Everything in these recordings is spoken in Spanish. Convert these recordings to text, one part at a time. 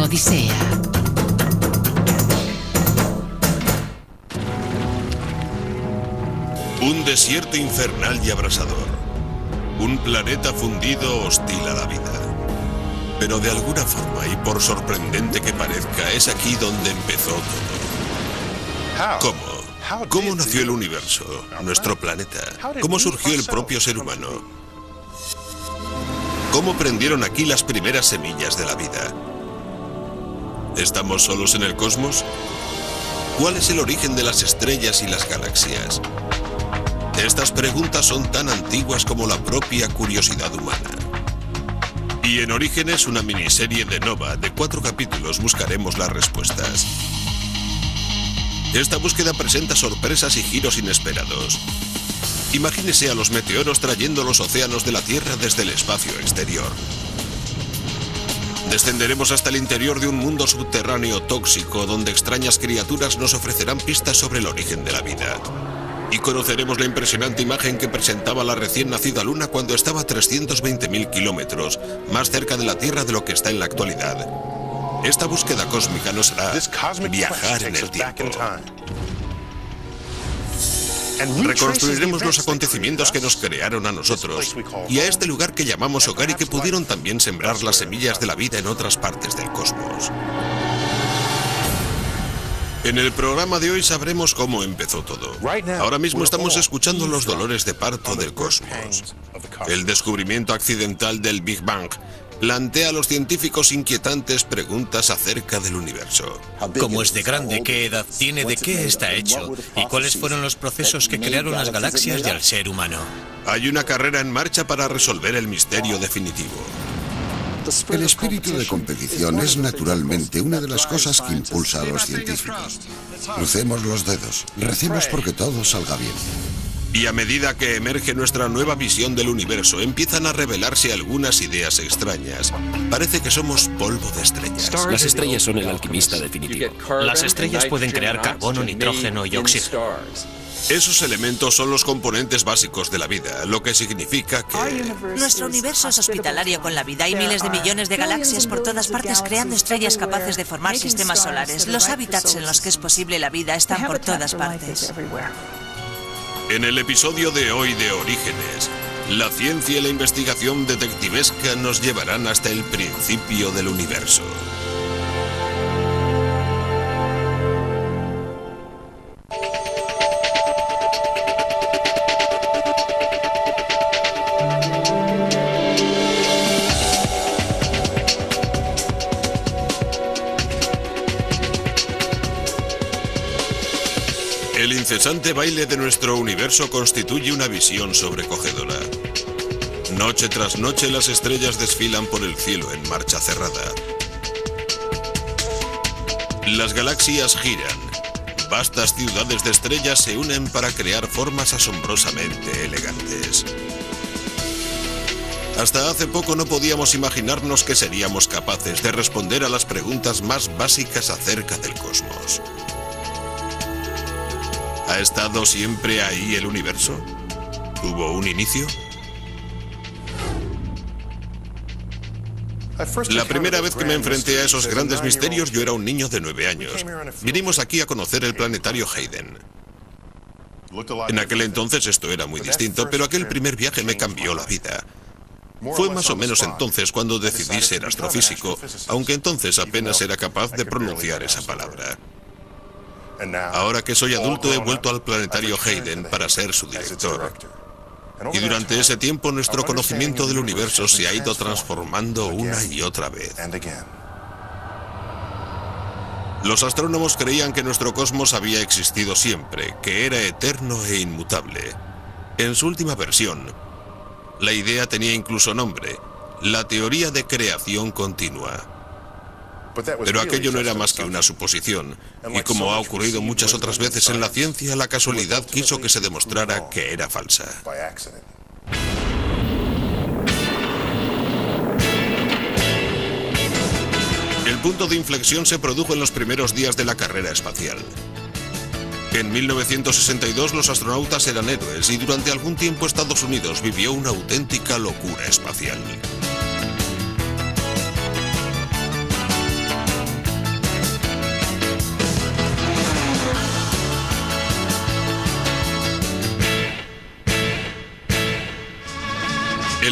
Odisea. Un desierto infernal y abrasador. Un planeta fundido hostil a la vida. Pero de alguna forma, y por sorprendente que parezca, es aquí donde empezó todo. ¿Cómo? ¿Cómo nació el universo, nuestro planeta? ¿Cómo surgió el propio ser humano? ¿Cómo prendieron aquí las primeras semillas de la vida? ¿Estamos solos en el cosmos? ¿Cuál es el origen de las estrellas y las galaxias? Estas preguntas son tan antiguas como la propia curiosidad humana. Y en Orígenes, una miniserie de Nova de 4 capítulos, buscaremos las respuestas. Esta búsqueda presenta sorpresas y giros inesperados. Imagínese a los meteoros trayendo los océanos de la Tierra desde el espacio exterior. Descenderemos hasta el interior de un mundo subterráneo tóxico donde extrañas criaturas nos ofrecerán pistas sobre el origen de la vida. Y conoceremos la impresionante imagen que presentaba la recién nacida Luna cuando estaba a 320.000 kilómetros, más cerca de la Tierra de lo que está en la actualidad. Esta búsqueda cósmica nos hará viajar en el tiempo. Reconstruiremos los acontecimientos que nos crearon a nosotros y a este lugar que llamamos hogar y que pudieron también sembrar las semillas de la vida en otras partes del cosmos. En el programa de hoy sabremos cómo empezó todo. Ahora mismo estamos escuchando los dolores de parto del cosmos. El descubrimiento accidental del Big Bang plantea a los científicos inquietantes preguntas acerca del universo. ¿Cómo es de grande? ¿Qué edad tiene? ¿De qué está hecho? ¿Y cuáles fueron los procesos que crearon las galaxias y al ser humano? Hay una carrera en marcha para resolver el misterio definitivo. El espíritu de competición es naturalmente una de las cosas que impulsa a los científicos. Crucemos los dedos, recemos porque todo salga bien. Y a medida que emerge nuestra nueva visión del universo, empiezan a revelarse algunas ideas extrañas. Parece que somos polvo de estrellas. Las estrellas son el alquimista definitivo. Las estrellas pueden crear carbono, nitrógeno y oxígeno. Esos elementos son los componentes básicos de la vida, lo que significa que... Nuestro universo es hospitalario con la vida. Hay miles de millones de galaxias por todas partes creando estrellas capaces de formar sistemas solares. Los hábitats en los que es posible la vida están por todas partes. En el episodio de hoy de Orígenes, la ciencia y la investigación detectivesca nos llevarán hasta el principio del universo. El incesante baile de nuestro universo constituye una visión sobrecogedora. Noche tras noche las estrellas desfilan por el cielo en marcha cerrada. Las galaxias giran. Vastas ciudades de estrellas se unen para crear formas asombrosamente elegantes. Hasta hace poco no podíamos imaginarnos que seríamos capaces de responder a las preguntas más básicas acerca del cosmos. ¿Ha estado siempre ahí el universo? ¿Tuvo un inicio? La primera vez que me enfrenté a esos grandes misterios yo era un niño de 9 años. Vinimos aquí a conocer el planetario Hayden. En aquel entonces esto era muy distinto, pero aquel primer viaje me cambió la vida. Fue más o menos entonces cuando decidí ser astrofísico, aunque entonces apenas era capaz de pronunciar esa palabra. Ahora que soy adulto he vuelto al planetario Hayden para ser su director. Y durante ese tiempo nuestro conocimiento del universo se ha ido transformando una y otra vez. Los astrónomos creían que nuestro cosmos había existido siempre, que era eterno e inmutable. En su última versión, la idea tenía incluso nombre: la teoría de creación continua. Pero aquello no era más que una suposición, y como ha ocurrido muchas otras veces en la ciencia, la casualidad quiso que se demostrara que era falsa. El punto de inflexión se produjo en los primeros días de la carrera espacial. En 1962 los astronautas eran héroes y durante algún tiempo Estados Unidos vivió una auténtica locura espacial.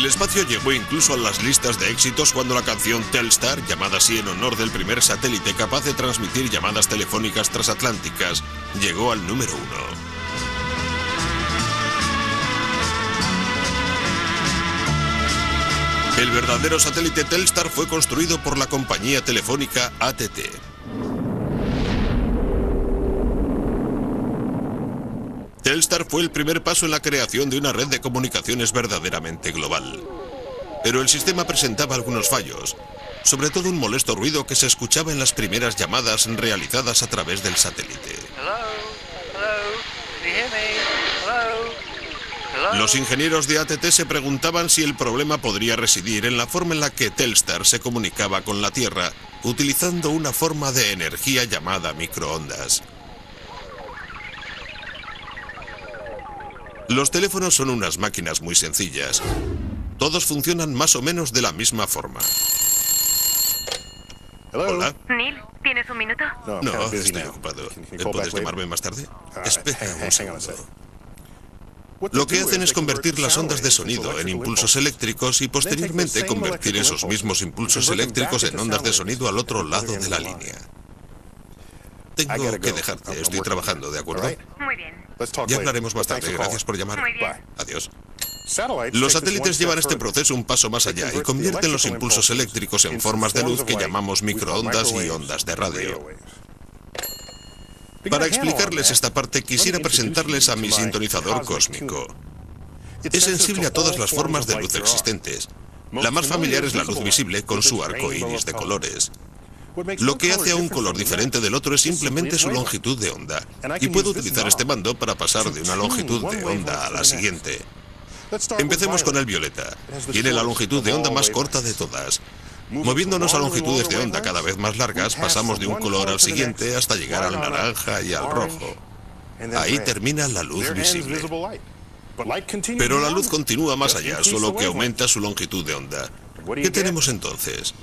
El espacio llegó incluso a las listas de éxitos cuando la canción Telstar, llamada así en honor del primer satélite capaz de transmitir llamadas telefónicas transatlánticas, llegó al número 1. El verdadero satélite Telstar fue construido por la compañía telefónica AT&T. Telstar fue el primer paso en la creación de una red de comunicaciones verdaderamente global. Pero el sistema presentaba algunos fallos, sobre todo un molesto ruido que se escuchaba en las primeras llamadas realizadas a través del satélite. Los ingenieros de AT&T se preguntaban si el problema podría residir en la forma en la que Telstar se comunicaba con la Tierra, utilizando una forma de energía llamada microondas. Los teléfonos son unas máquinas muy sencillas. Todos funcionan más o menos de la misma forma. Hola. Neil, ¿tienes un minuto? No, estoy ocupado. ¿Puedes llamarme más tarde? Espera un segundo. Lo que hacen es convertir las ondas de sonido en impulsos eléctricos y posteriormente convertir esos mismos impulsos eléctricos en ondas de sonido al otro lado de la línea. Tengo que dejarte, estoy trabajando, ¿de acuerdo? Muy bien. Ya hablaremos más tarde, gracias por llamar. Muy bien. Adiós. Los satélites llevan este proceso un paso más allá y convierten los impulsos eléctricos en formas de luz que llamamos microondas y ondas de radio. Para explicarles esta parte, quisiera presentarles a mi sintonizador cósmico. Es sensible a todas las formas de luz existentes. La más familiar es la luz visible, con su arco iris de colores. Lo que hace a un color diferente del otro es simplemente su longitud de onda. Y puedo utilizar este mando para pasar de una longitud de onda a la siguiente. Empecemos con el violeta. Tiene la longitud de onda más corta de todas. Moviéndonos a longitudes de onda cada vez más largas, pasamos de un color al siguiente hasta llegar al naranja y al rojo. Ahí termina la luz visible. Pero la luz continúa más allá, solo que aumenta su longitud de onda. ¿Qué tenemos entonces?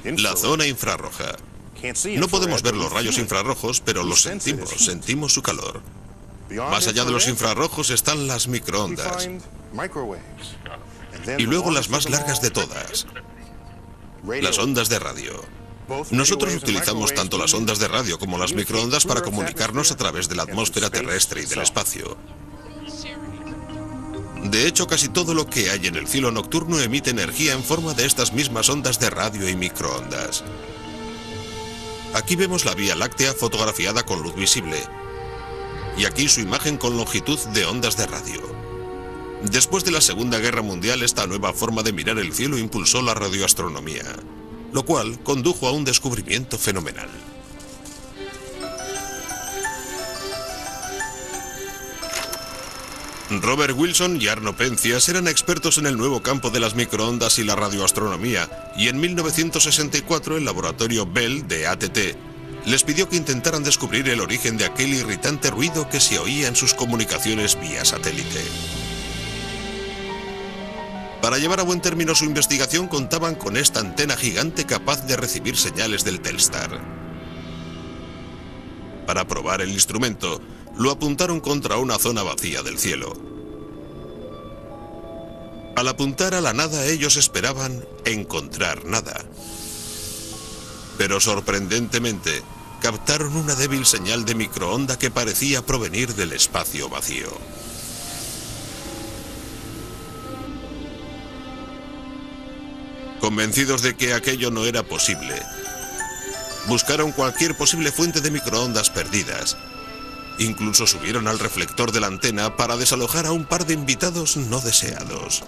La zona infrarroja. No podemos ver los rayos infrarrojos, pero los sentimos su calor. Más allá de los infrarrojos están las microondas. Y luego las más largas de todas, las ondas de radio. Nosotros utilizamos tanto las ondas de radio como las microondas para comunicarnos a través de la atmósfera terrestre y del espacio. De hecho, casi todo lo que hay en el cielo nocturno emite energía en forma de estas mismas ondas de radio y microondas. Aquí vemos la Vía Láctea fotografiada con luz visible. Y aquí su imagen con longitud de ondas de radio. Después de la Segunda Guerra Mundial, esta nueva forma de mirar el cielo impulsó la radioastronomía, lo cual condujo a un descubrimiento fenomenal. Robert Wilson y Arno Penzias eran expertos en el nuevo campo de las microondas y la radioastronomía, y en 1964 el laboratorio Bell de AT&T les pidió que intentaran descubrir el origen de aquel irritante ruido que se oía en sus comunicaciones vía satélite. Para llevar a buen término su investigación contaban con esta antena gigante capaz de recibir señales del Telstar. Para probar el instrumento, lo apuntaron contra una zona vacía del cielo. Al apuntar a la nada, ellos esperaban encontrar nada. Pero sorprendentemente, captaron una débil señal de microonda que parecía provenir del espacio vacío. Convencidos de que aquello no era posible, buscaron cualquier posible fuente de microondas perdidas. Incluso subieron al reflector de la antena para desalojar a un par de invitados no deseados.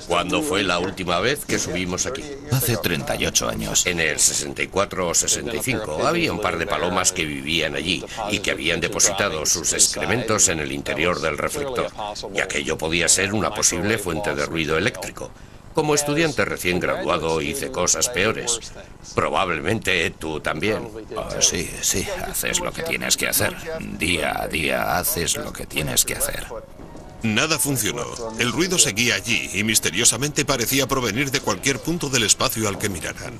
¿Cuándo fue la última vez que subimos aquí? Hace 38 años. En el 64 o 65 había un par de palomas que vivían allí y que habían depositado sus excrementos en el interior del reflector. Y aquello podía ser una posible fuente de ruido eléctrico. Como estudiante recién graduado hice cosas peores. Probablemente tú también. Oh, sí, haces lo que tienes que hacer. Día a día haces lo que tienes que hacer. Nada funcionó. El ruido seguía allí y misteriosamente parecía provenir de cualquier punto del espacio al que miraran.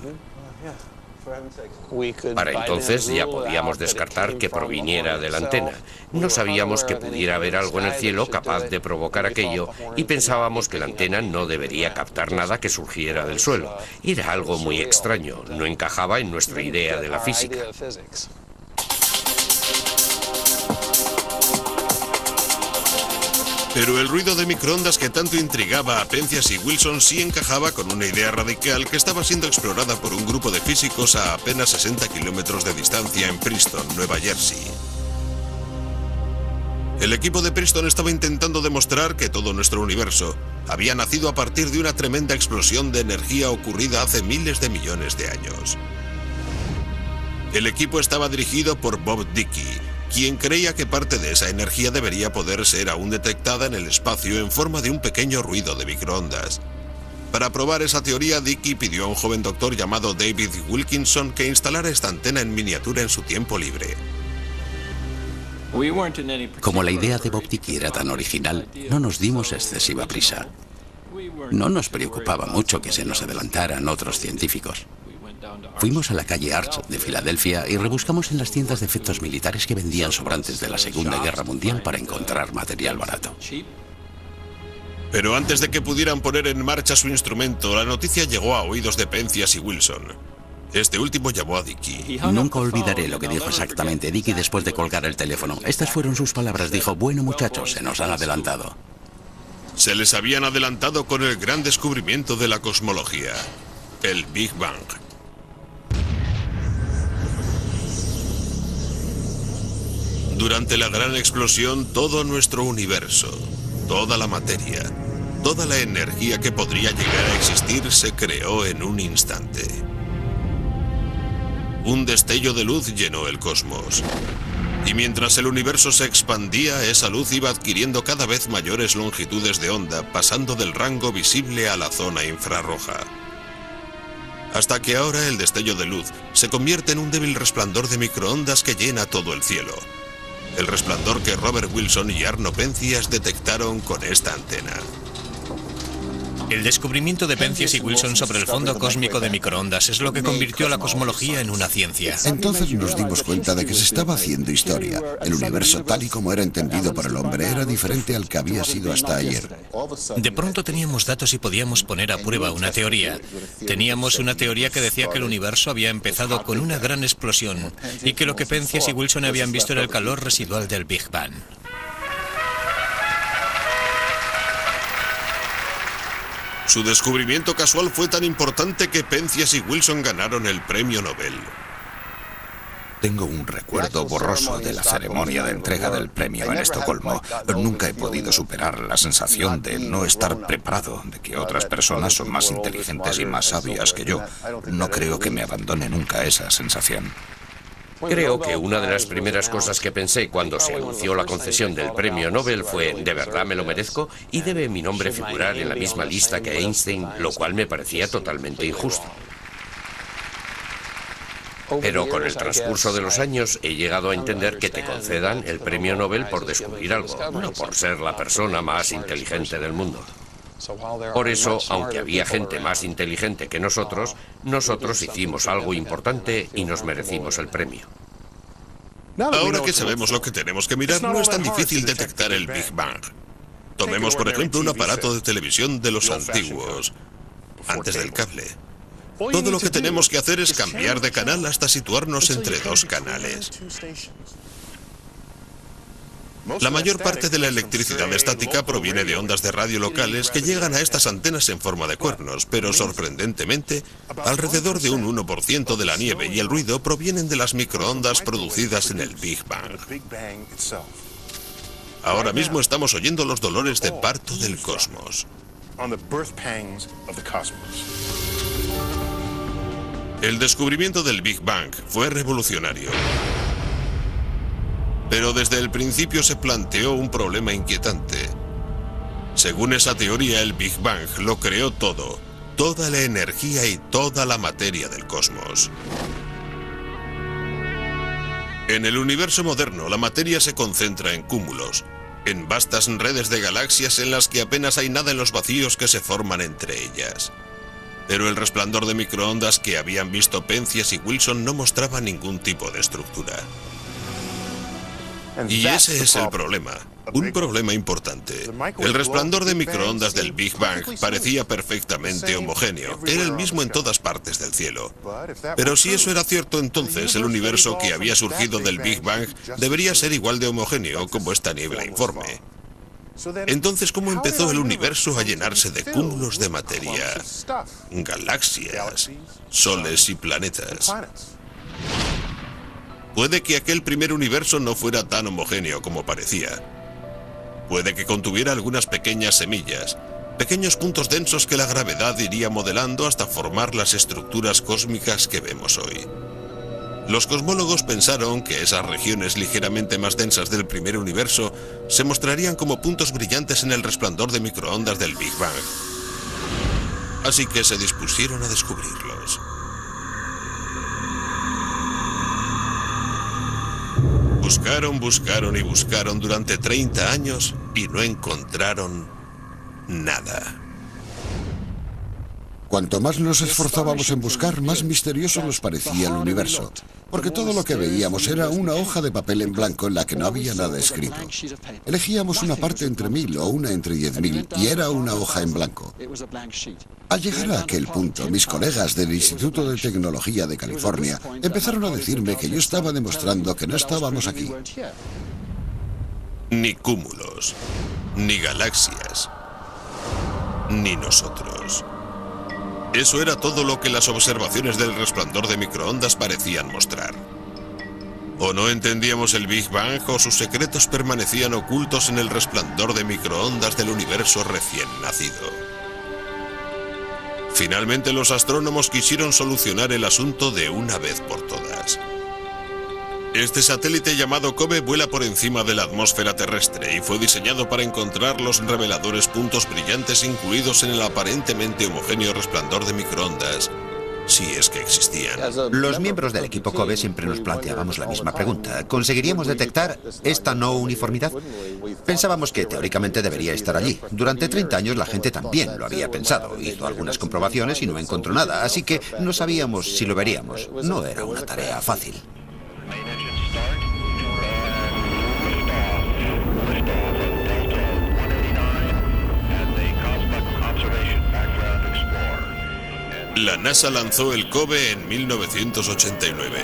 Para entonces ya podíamos descartar que proviniera de la antena. No sabíamos que pudiera haber algo en el cielo capaz de provocar aquello y pensábamos que la antena no debería captar nada que surgiera del suelo. Era algo muy extraño, no encajaba en nuestra idea de la física. Pero el ruido de microondas que tanto intrigaba a Penzias y Wilson sí encajaba con una idea radical que estaba siendo explorada por un grupo de físicos a apenas 60 kilómetros de distancia en Princeton, Nueva Jersey. El equipo de Princeton estaba intentando demostrar que todo nuestro universo había nacido a partir de una tremenda explosión de energía ocurrida hace miles de millones de años. El equipo estaba dirigido por Bob Dickey, quien creía que parte de esa energía debería poder ser aún detectada en el espacio en forma de un pequeño ruido de microondas. Para probar esa teoría, Dickey pidió a un joven doctor llamado David Wilkinson que instalara esta antena en miniatura en su tiempo libre. Como la idea de Bob Dickey era tan original, no nos dimos excesiva prisa. No nos preocupaba mucho que se nos adelantaran otros científicos. Fuimos a la calle Arch de Filadelfia y rebuscamos en las tiendas de efectos militares que vendían sobrantes de la Segunda Guerra Mundial para encontrar material barato. Pero antes de que pudieran poner en marcha su instrumento, la noticia llegó a oídos de Penzias y Wilson. Este último llamó a Dickey. Nunca olvidaré lo que dijo exactamente Dickey después de colgar el teléfono. Estas fueron sus palabras. Dijo: bueno, muchachos, se nos han adelantado. Se les habían adelantado con el gran descubrimiento de la cosmología, el Big Bang. Durante la gran explosión, todo nuestro universo, toda la materia, toda la energía que podría llegar a existir se creó en un instante. Un destello de luz llenó el cosmos. Y mientras el universo se expandía, esa luz iba adquiriendo cada vez mayores longitudes de onda, pasando del rango visible a la zona infrarroja. Hasta que ahora el destello de luz se convierte en un débil resplandor de microondas que llena todo el cielo. El resplandor que Robert Wilson y Arno Penzias detectaron con esta antena. El descubrimiento de Penzias y Wilson sobre el fondo cósmico de microondas es lo que convirtió a la cosmología en una ciencia. Entonces nos dimos cuenta de que se estaba haciendo historia. El universo tal y como era entendido por el hombre era diferente al que había sido hasta ayer. De pronto teníamos datos y podíamos poner a prueba una teoría. Teníamos una teoría que decía que el universo había empezado con una gran explosión y que lo que Penzias y Wilson habían visto era el calor residual del Big Bang. Su descubrimiento casual fue tan importante que Penzias y Wilson ganaron el premio Nobel. Tengo un recuerdo borroso de la ceremonia de entrega del premio en Estocolmo. Nunca he podido superar la sensación de no estar preparado, de que otras personas son más inteligentes y más sabias que yo. No creo que me abandone nunca esa sensación. Creo que una de las primeras cosas que pensé cuando se anunció la concesión del premio Nobel fue: ¿de verdad me lo merezco? ¿Y debe mi nombre figurar en la misma lista que Einstein? Lo cual me parecía totalmente injusto. Pero con el transcurso de los años he llegado a entender que te concedan el premio Nobel por descubrir algo, no por ser la persona más inteligente del mundo. Por eso, aunque había gente más inteligente que nosotros hicimos algo importante y nos merecimos el premio. Ahora que sabemos lo que tenemos que mirar, no es tan difícil detectar el Big Bang. Tomemos, por ejemplo, un aparato de televisión de los antiguos, antes del cable. Todo lo que tenemos que hacer es cambiar de canal hasta situarnos entre dos canales. La mayor parte de la electricidad estática proviene de ondas de radio locales que llegan a estas antenas en forma de cuernos, pero sorprendentemente, alrededor de un 1% de la nieve y el ruido provienen de las microondas producidas en el Big Bang. Ahora mismo estamos oyendo los dolores de parto del cosmos. El descubrimiento del Big Bang fue revolucionario. Pero desde el principio se planteó un problema inquietante. Según esa teoría, el Big Bang lo creó todo, toda la energía y toda la materia del cosmos. En el universo moderno, la materia se concentra en cúmulos, en vastas redes de galaxias en las que apenas hay nada en los vacíos que se forman entre ellas. Pero el resplandor de microondas que habían visto Penzias y Wilson no mostraba ningún tipo de estructura. Y ese es el problema, un problema importante. El resplandor de microondas del Big Bang parecía perfectamente homogéneo, era el mismo en todas partes del cielo. Pero si eso era cierto, entonces el universo que había surgido del Big Bang debería ser igual de homogéneo como esta niebla informe. Entonces, ¿cómo empezó el universo a llenarse de cúmulos de materia, galaxias, soles y planetas? Puede que aquel primer universo no fuera tan homogéneo como parecía. Puede que contuviera algunas pequeñas semillas, pequeños puntos densos que la gravedad iría modelando hasta formar las estructuras cósmicas que vemos hoy. Los cosmólogos pensaron que esas regiones ligeramente más densas del primer universo se mostrarían como puntos brillantes en el resplandor de microondas del Big Bang. Así que se dispusieron a descubrirlos. Buscaron y buscaron durante 30 años y no encontraron nada. Cuanto más nos esforzábamos en buscar, más misterioso nos parecía el universo, porque todo lo que veíamos era una hoja de papel en blanco en la que no había nada escrito. Elegíamos una parte entre 1000 o una entre 10.000 y era una hoja en blanco. Al llegar a aquel punto, mis colegas del Instituto de Tecnología de California empezaron a decirme que yo estaba demostrando que no estábamos aquí. Ni cúmulos, ni galaxias, ni nosotros. Eso era todo lo que las observaciones del resplandor de microondas parecían mostrar. O no entendíamos el Big Bang o sus secretos permanecían ocultos en el resplandor de microondas del universo recién nacido. Finalmente los astrónomos quisieron solucionar el asunto de una vez por todas. Este satélite llamado COBE vuela por encima de la atmósfera terrestre y fue diseñado para encontrar los reveladores puntos brillantes incluidos en el aparentemente homogéneo resplandor de microondas, si es que existían. Los miembros del equipo COBE siempre nos planteábamos la misma pregunta. ¿Conseguiríamos detectar esta no uniformidad? Pensábamos que teóricamente debería estar allí. Durante 30 años la gente también lo había pensado. Hizo algunas comprobaciones y no encontró nada, así que no sabíamos si lo veríamos. No era una tarea fácil. La NASA lanzó el COBE en 1989.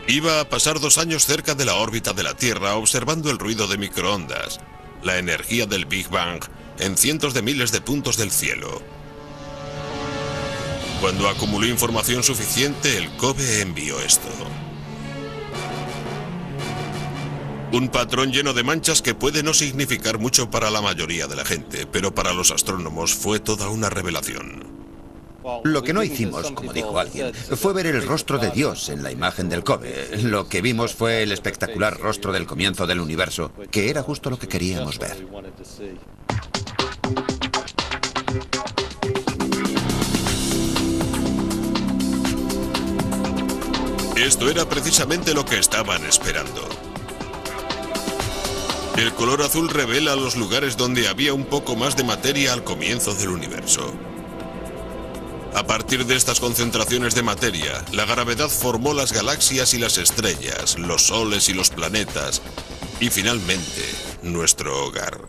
Iba a pasar 2 años cerca de la órbita de la Tierra observando el ruido de microondas, la energía del Big Bang, en cientos de miles de puntos del cielo. Cuando acumuló información suficiente, el COBE envió esto. Un patrón lleno de manchas que puede no significar mucho para la mayoría de la gente, pero para los astrónomos fue toda una revelación. Lo que no hicimos, como dijo alguien, fue ver el rostro de Dios en la imagen del COBE. Lo que vimos fue el espectacular rostro del comienzo del universo, que era justo lo que queríamos ver. Esto era precisamente lo que estaban esperando. El color azul revela los lugares donde había un poco más de materia al comienzo del universo. A partir de estas concentraciones de materia, la gravedad formó las galaxias y las estrellas, los soles y los planetas, y finalmente, nuestro hogar.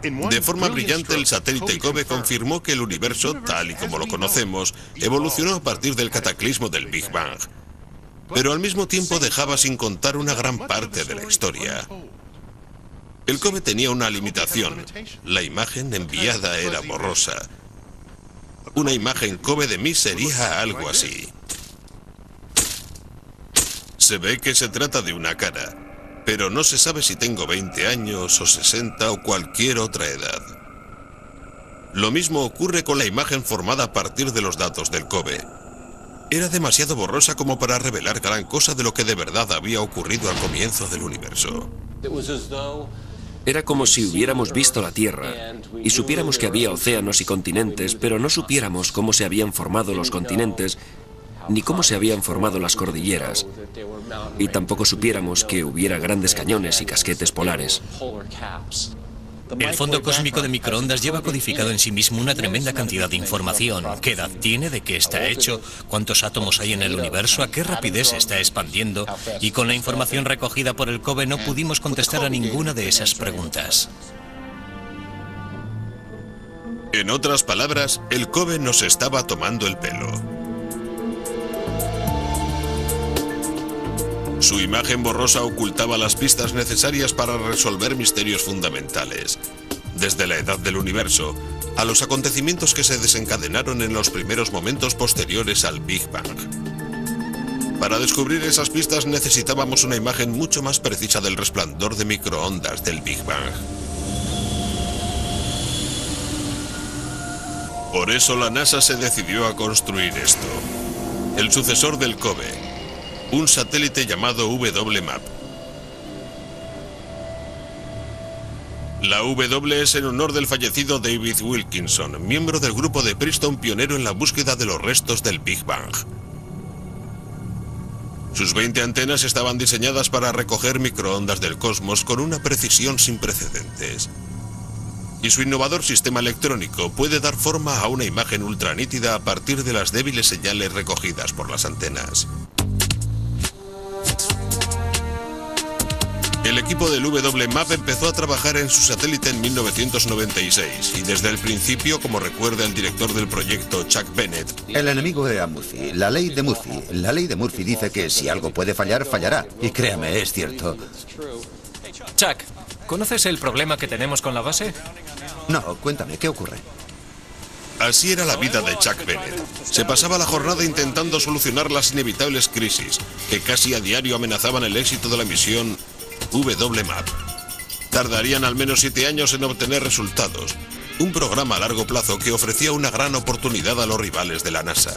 De forma brillante, el satélite COBE confirmó que el universo, tal y como lo conocemos, evolucionó a partir del cataclismo del Big Bang. Pero al mismo tiempo dejaba sin contar una gran parte de la historia. El COBE tenía una limitación. La imagen enviada era borrosa. Una imagen COBE de mí sería algo así. Se ve que se trata de una cara, pero no se sabe si tengo 20 años o 60 o cualquier otra edad. Lo mismo ocurre con la imagen formada a partir de los datos del COBE. Era demasiado borrosa como para revelar gran cosa de lo que de verdad había ocurrido al comienzo del universo. Era como si hubiéramos visto la Tierra y supiéramos que había océanos y continentes, pero no supiéramos cómo se habían formado los continentes ni cómo se habían formado las cordilleras, y tampoco supiéramos que hubiera grandes cañones y casquetes polares. El fondo cósmico de microondas lleva codificado en sí mismo una tremenda cantidad de información. ¿Qué edad tiene? ¿De qué está hecho? ¿Cuántos átomos hay en el universo? ¿A qué rapidez se está expandiendo? Y con la información recogida por el COBE no pudimos contestar a ninguna de esas preguntas. En otras palabras, el COBE nos estaba tomando el pelo. Su imagen borrosa ocultaba las pistas necesarias para resolver misterios fundamentales, desde la edad del universo a los acontecimientos que se desencadenaron en los primeros momentos posteriores al Big Bang. Para descubrir esas pistas necesitábamos una imagen mucho más precisa del resplandor de microondas del Big Bang. Por eso la NASA se decidió a construir esto, el sucesor del COBE, un satélite llamado WMAP. La W es en honor del fallecido David Wilkinson, miembro del grupo de Princeton pionero en la búsqueda de los restos del Big Bang. Sus 20 antenas estaban diseñadas para recoger microondas del cosmos con una precisión sin precedentes. Y su innovador sistema electrónico puede dar forma a una imagen ultranítida a partir de las débiles señales recogidas por las antenas. El equipo del WMAP empezó a trabajar en su satélite en 1996 y desde el principio, como recuerda el director del proyecto, Chuck Bennett, el enemigo era Murphy, la ley de Murphy. La ley de Murphy dice que si algo puede fallar, fallará. Y créame, es cierto. Chuck, ¿conoces el problema que tenemos con la base? No, cuéntame, ¿qué ocurre? Así era la vida de Chuck Bennett. Se pasaba la jornada intentando solucionar las inevitables crisis que casi a diario amenazaban el éxito de la misión WMAP. Tardarían al menos 7 años en obtener resultados. Un programa a largo plazo que ofrecía una gran oportunidad a los rivales de la NASA.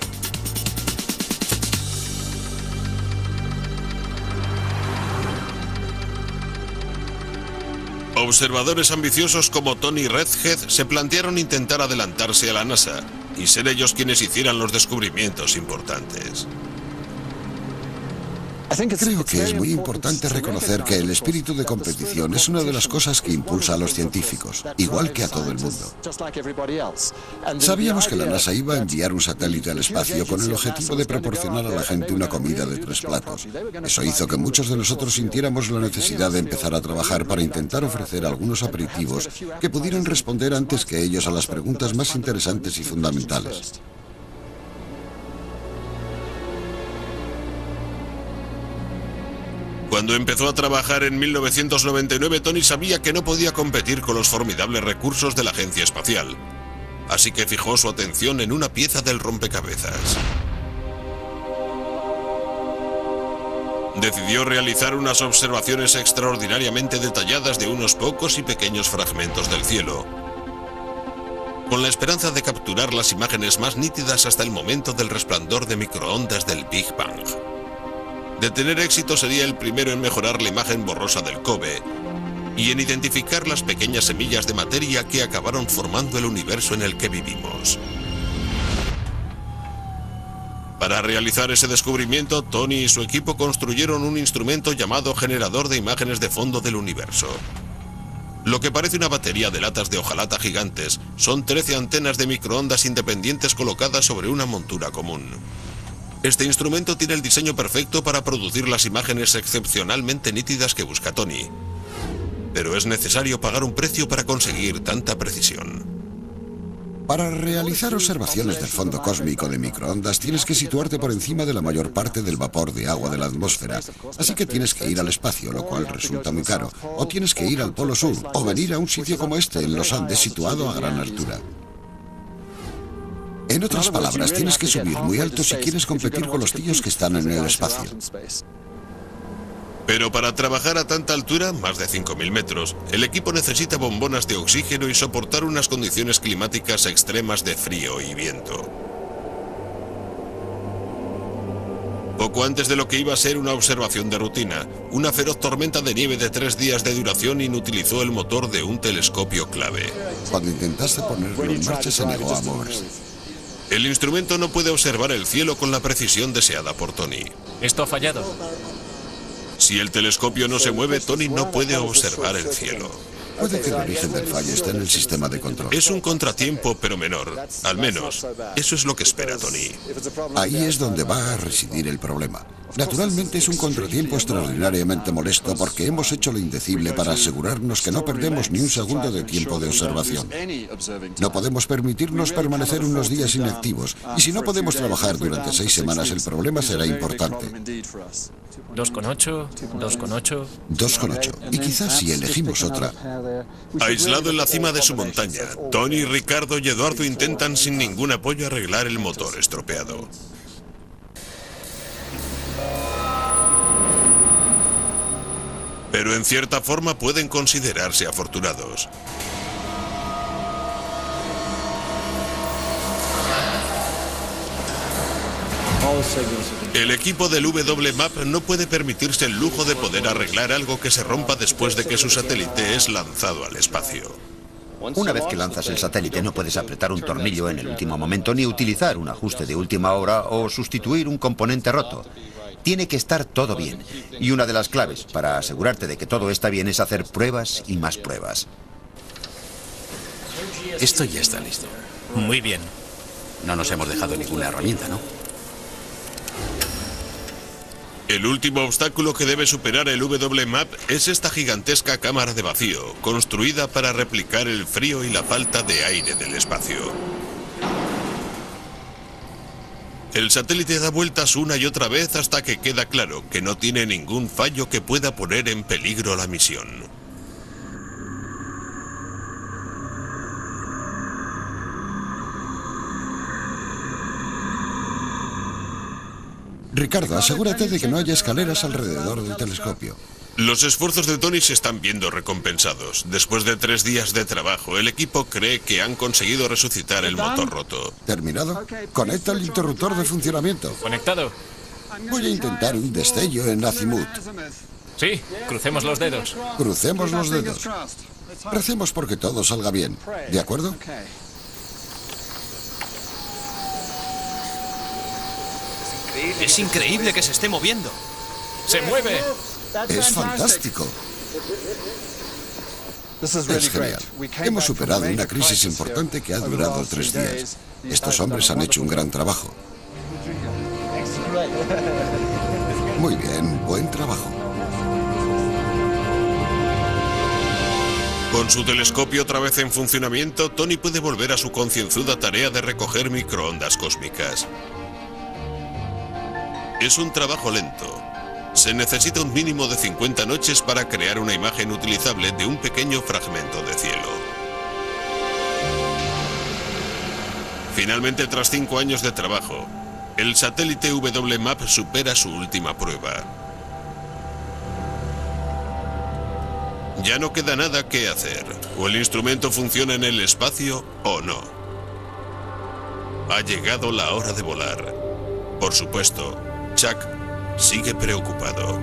Observadores ambiciosos como Tony Redhead se plantearon intentar adelantarse a la NASA y ser ellos quienes hicieran los descubrimientos importantes. Creo que es muy importante reconocer que el espíritu de competición es una de las cosas que impulsa a los científicos, igual que a todo el mundo. Sabíamos que la NASA iba a enviar un satélite al espacio con el objetivo de proporcionar a la gente una comida de 3 platos. Eso hizo que muchos de nosotros sintiéramos la necesidad de empezar a trabajar para intentar ofrecer algunos aperitivos que pudieran responder antes que ellos a las preguntas más interesantes y fundamentales. Cuando empezó a trabajar en 1999, Tony sabía que no podía competir con los formidables recursos de la agencia espacial. Así que fijó su atención en una pieza del rompecabezas. Decidió realizar unas observaciones extraordinariamente detalladas de unos pocos y pequeños fragmentos del cielo, con la esperanza de capturar las imágenes más nítidas hasta el momento del resplandor de microondas del Big Bang. De tener éxito sería el primero en mejorar la imagen borrosa del COBE y en identificar las pequeñas semillas de materia que acabaron formando el universo en el que vivimos. Para realizar ese descubrimiento, Tony y su equipo construyeron un instrumento llamado generador de imágenes de fondo del universo. Lo que parece una batería de latas de hojalata gigantes son 13 antenas de microondas independientes colocadas sobre una montura común. Este instrumento tiene el diseño perfecto para producir las imágenes excepcionalmente nítidas que busca Tony. Pero es necesario pagar un precio para conseguir tanta precisión. Para realizar observaciones del fondo cósmico de microondas tienes que situarte por encima de la mayor parte del vapor de agua de la atmósfera. Así que tienes que ir al espacio, lo cual resulta muy caro. O tienes que ir al Polo Sur, o venir a un sitio como este, en los Andes, situado a gran altura. En otras palabras, tienes que subir muy alto si quieres competir con los tíos que están en el espacio. Pero para trabajar a tanta altura, más de 5.000 metros, el equipo necesita bombonas de oxígeno y soportar unas condiciones climáticas extremas de frío y viento. Poco antes de lo que iba a ser una observación de rutina, una feroz tormenta de nieve de 3 días de duración inutilizó el motor de un telescopio clave. Cuando intentaste ponerlo en marcha, se negó a moverse. El instrumento no puede observar el cielo con la precisión deseada por Tony. Esto ha fallado. Si el telescopio no se mueve, Tony no puede observar el cielo. Puede que el origen del fallo esté en el sistema de control. Es un contratiempo, pero menor. Al menos, eso es lo que espera Tony. Ahí es donde va a residir el problema. Naturalmente es un contratiempo extraordinariamente molesto porque hemos hecho lo indecible para asegurarnos que no perdemos ni un segundo de tiempo de observación. No podemos permitirnos permanecer unos días inactivos, y si no podemos trabajar durante 6 semanas, el problema será importante. 2,8, 2,8. 2,8. Y quizás si elegimos otra. Aislado en la cima de su montaña, Tony, Ricardo y Eduardo intentan sin ningún apoyo arreglar el motor estropeado. Pero en cierta forma pueden considerarse afortunados. El equipo del WMAP no puede permitirse el lujo de poder arreglar algo que se rompa después de que su satélite es lanzado al espacio. Una vez que lanzas el satélite no puedes apretar un tornillo en el último momento, ni utilizar un ajuste de última hora o sustituir un componente roto. Tiene que estar todo bien. Y una de las claves para asegurarte de que todo está bien es hacer pruebas y más pruebas. Esto ya está listo. Muy bien. No nos hemos dejado ninguna herramienta, ¿no? El último obstáculo que debe superar el WMAP es esta gigantesca cámara de vacío, construida para replicar el frío y la falta de aire del espacio. El satélite da vueltas una y otra vez hasta que queda claro que no tiene ningún fallo que pueda poner en peligro la misión. Ricardo, asegúrate de que no haya escaleras alrededor del telescopio. Los esfuerzos de Tony se están viendo recompensados. Después de 3 días de trabajo, el equipo cree que han conseguido resucitar el motor roto. ¿Terminado? Conecta el interruptor de funcionamiento. ¿Conectado? Voy a intentar un destello en Azimut. Sí, crucemos los dedos. Crucemos los dedos. Recemos porque todo salga bien. ¿De acuerdo? Es increíble que se esté moviendo. ¡Se mueve! Es fantástico. Es genial. Hemos superado una crisis importante que ha durado 3 días. Estos hombres han hecho un gran trabajo. Muy bien, buen trabajo. Con su telescopio otra vez en funcionamiento, Tony puede volver a su concienzuda tarea de recoger microondas cósmicas. Es un trabajo lento. Se necesita un mínimo de 50 noches para crear una imagen utilizable de un pequeño fragmento de cielo. Finalmente, tras 5 años de trabajo, el satélite WMAP supera su última prueba. Ya no queda nada que hacer. O el instrumento funciona en el espacio o no. Ha llegado la hora de volar. Por supuesto, Chuck sigue preocupado.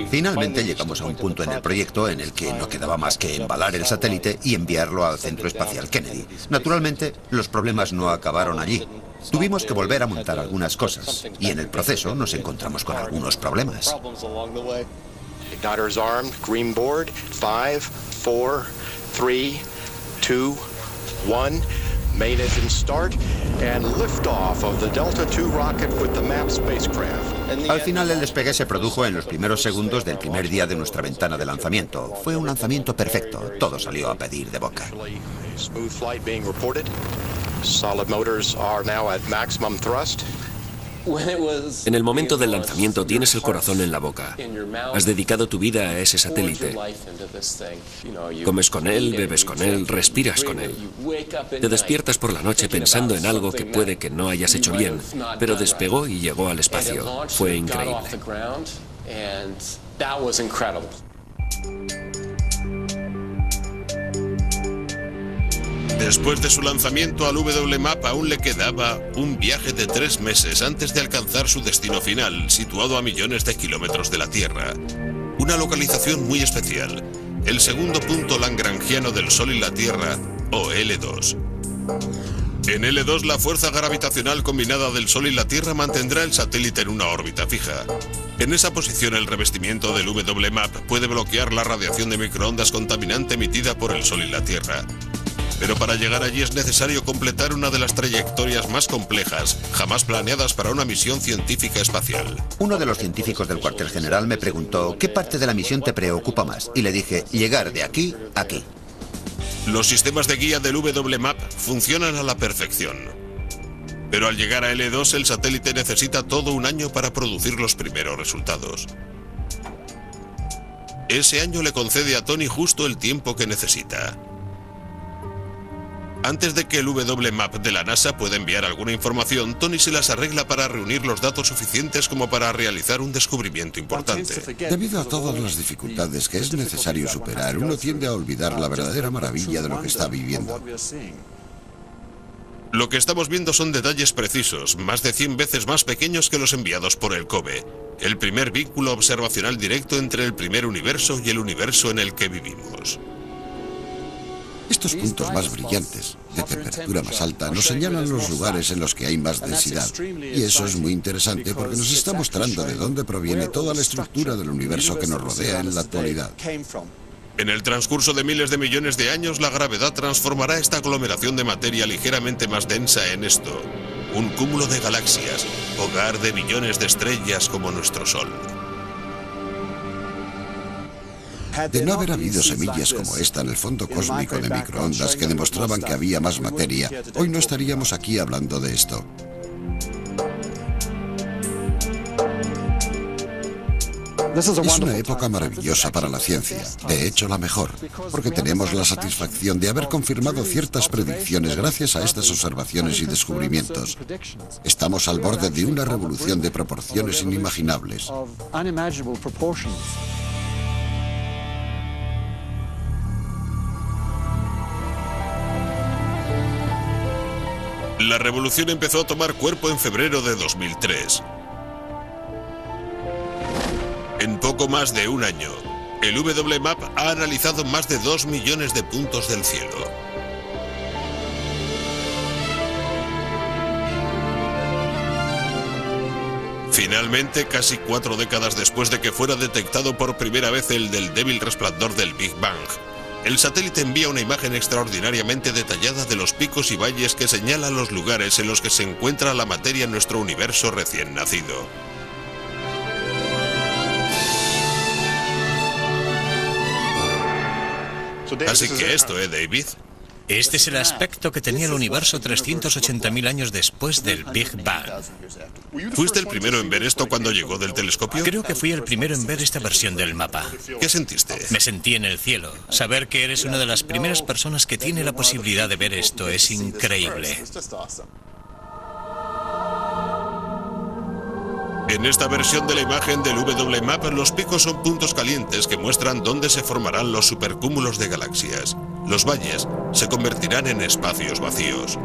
Finalmente llegamos a un punto en el proyecto en el que no quedaba más que embalar el satélite y enviarlo al Centro Espacial Kennedy. Naturalmente, los problemas no acabaron allí. Tuvimos que volver a montar algunas cosas y en el proceso nos encontramos con algunos problemas. Igniters armed, green board, 5, 4, 3, 2, 1. Main engine start and liftoff of the Delta II rocket with the MAP spacecraft. Al final el despegue se produjo en los primeros segundos del primer día de nuestra ventana de lanzamiento. Fue un lanzamiento perfecto. Todo salió a pedir de boca. Smooth flight being reported. Solid motors are now at maximum thrust. En el momento del lanzamiento tienes el corazón en la boca. Has dedicado tu vida a ese satélite. Comes con él, bebes con él, respiras con él. Te despiertas por la noche pensando en algo que puede que no hayas hecho bien, pero despegó y llegó al espacio. Fue increíble. Después de su lanzamiento al WMAP aún le quedaba un viaje de 3 meses antes de alcanzar su destino final, situado a millones de kilómetros de la Tierra. Una localización muy especial, el segundo punto lagrangiano del Sol y la Tierra, o L2. En L2 la fuerza gravitacional combinada del Sol y la Tierra mantendrá el satélite en una órbita fija. En esa posición, el revestimiento del WMAP puede bloquear la radiación de microondas contaminante emitida por el Sol y la Tierra. Pero para llegar allí es necesario completar una de las trayectorias más complejas jamás planeadas para una misión científica espacial. Uno de los científicos del cuartel general me preguntó ¿qué parte de la misión te preocupa más? Y le dije, llegar de aquí a aquí. Los sistemas de guía del WMAP funcionan a la perfección. Pero al llegar a L2, el satélite necesita todo un año para producir los primeros resultados. Ese año le concede a Tony justo el tiempo que necesita. Antes de que el WMAP de la NASA pueda enviar alguna información, Tony se las arregla para reunir los datos suficientes como para realizar un descubrimiento importante. Debido a todas las dificultades que es necesario superar, uno tiende a olvidar la verdadera maravilla de lo que está viviendo. Lo que estamos viendo son detalles precisos, más de 100 veces más pequeños que los enviados por el COBE, el primer vínculo observacional directo entre el primer universo y el universo en el que vivimos. Estos puntos más brillantes, de temperatura más alta, nos señalan los lugares en los que hay más densidad. Y eso es muy interesante porque nos está mostrando de dónde proviene toda la estructura del universo que nos rodea en la actualidad. En el transcurso de miles de millones de años, la gravedad transformará esta aglomeración de materia ligeramente más densa en esto, un cúmulo de galaxias, hogar de billones de estrellas como nuestro Sol. De no haber habido semillas como esta en el fondo cósmico de microondas que demostraban que había más materia, hoy no estaríamos aquí hablando de esto. Es una época maravillosa para la ciencia, de hecho la mejor, porque tenemos la satisfacción de haber confirmado ciertas predicciones gracias a estas observaciones y descubrimientos. Estamos al borde de una revolución de proporciones inimaginables. La revolución empezó a tomar cuerpo en febrero de 2003. En poco más de un año, el WMAP ha analizado más de 2 millones de puntos del cielo. Finalmente, casi 4 décadas después de que fuera detectado por primera vez el del débil resplandor del Big Bang, el satélite envía una imagen extraordinariamente detallada de los picos y valles que señalan los lugares en los que se encuentra la materia en nuestro universo recién nacido. Así que esto, David. Este es el aspecto que tenía el universo 380.000 años después del Big Bang. ¿Fuiste el primero en ver esto cuando llegó del telescopio? Creo que fui el primero en ver esta versión del mapa. ¿Qué sentiste? Me sentí en el cielo. Saber que eres una de las primeras personas que tiene la posibilidad de ver esto es increíble. En esta versión de la imagen del WMAP, los picos son puntos calientes que muestran dónde se formarán los supercúmulos de galaxias. Los valles se convertirán en espacios vacíos.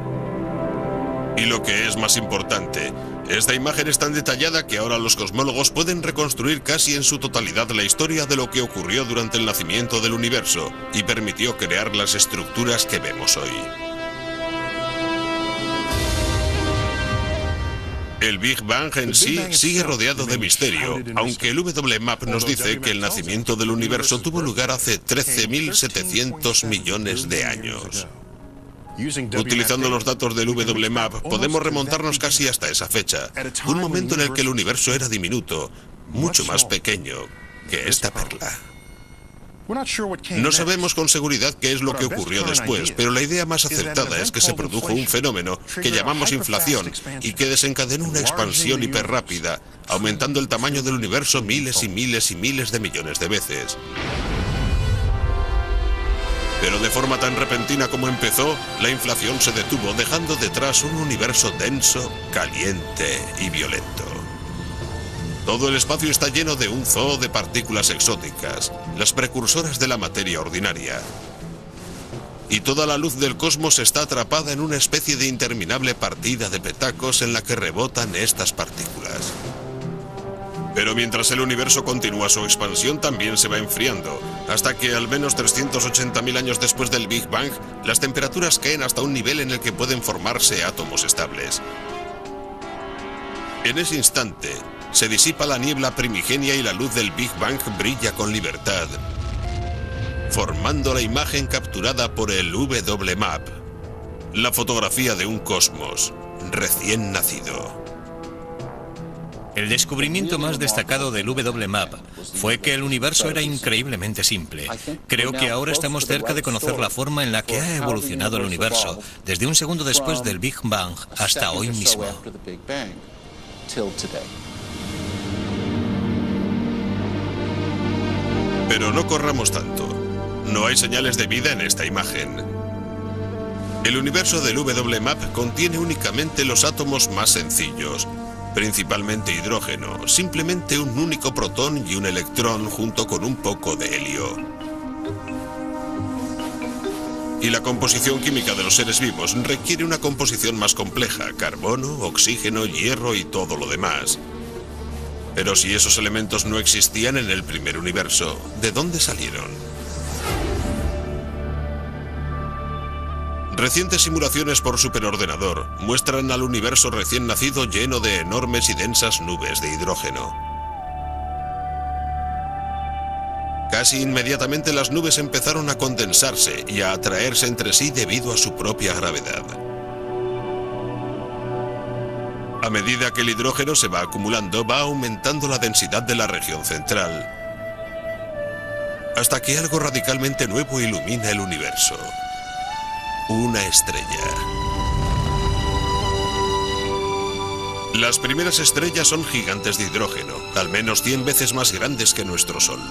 Y lo que es más importante, esta imagen es tan detallada que ahora los cosmólogos pueden reconstruir casi en su totalidad la historia de lo que ocurrió durante el nacimiento del universo y permitió crear las estructuras que vemos hoy. El Big Bang en sí sigue rodeado de misterio, aunque el WMAP nos dice que el nacimiento del universo tuvo lugar hace 13.700 millones de años. Utilizando los datos del WMAP, podemos remontarnos casi hasta esa fecha, un momento en el que el universo era diminuto, mucho más pequeño que esta perla. No sabemos con seguridad qué es lo que ocurrió después, pero la idea más acertada es que se produjo un fenómeno que llamamos inflación y que desencadenó una expansión hiperrápida, aumentando el tamaño del universo miles y miles y miles de millones de veces. Pero de forma tan repentina como empezó, la inflación se detuvo, dejando detrás un universo denso, caliente y violento. Todo el espacio está lleno de un zoo de partículas exóticas, las precursoras de la materia ordinaria. Y toda la luz del cosmos está atrapada en una especie de interminable partida de petacos en la que rebotan estas partículas. Pero mientras el universo continúa su expansión, también se va enfriando, hasta que al menos 380.000 años después del Big Bang, las temperaturas caen hasta un nivel en el que pueden formarse átomos estables. En ese instante, se disipa la niebla primigenia y la luz del Big Bang brilla con libertad, formando la imagen capturada por el WMAP, la fotografía de un cosmos recién nacido. El descubrimiento más destacado del WMAP fue que el universo era increíblemente simple. Creo que ahora estamos cerca de conocer la forma en la que ha evolucionado el universo desde un segundo después del Big Bang hasta hoy mismo. Pero no corramos tanto. No hay señales de vida en esta imagen. El universo del WMAP contiene únicamente los átomos más sencillos, principalmente hidrógeno, simplemente un único protón y un electrón junto con un poco de helio. Y la composición química de los seres vivos requiere una composición más compleja: carbono, oxígeno, hierro y todo lo demás. Pero si esos elementos no existían en el primer universo, ¿de dónde salieron? Recientes simulaciones por superordenador muestran al universo recién nacido lleno de enormes y densas nubes de hidrógeno. Casi inmediatamente las nubes empezaron a condensarse y a atraerse entre sí debido a su propia gravedad. A medida que el hidrógeno se va acumulando, va aumentando la densidad de la región central, hasta que algo radicalmente nuevo ilumina el universo. Una estrella. Las primeras estrellas son gigantes de hidrógeno, al menos 100 veces más grandes que nuestro Sol.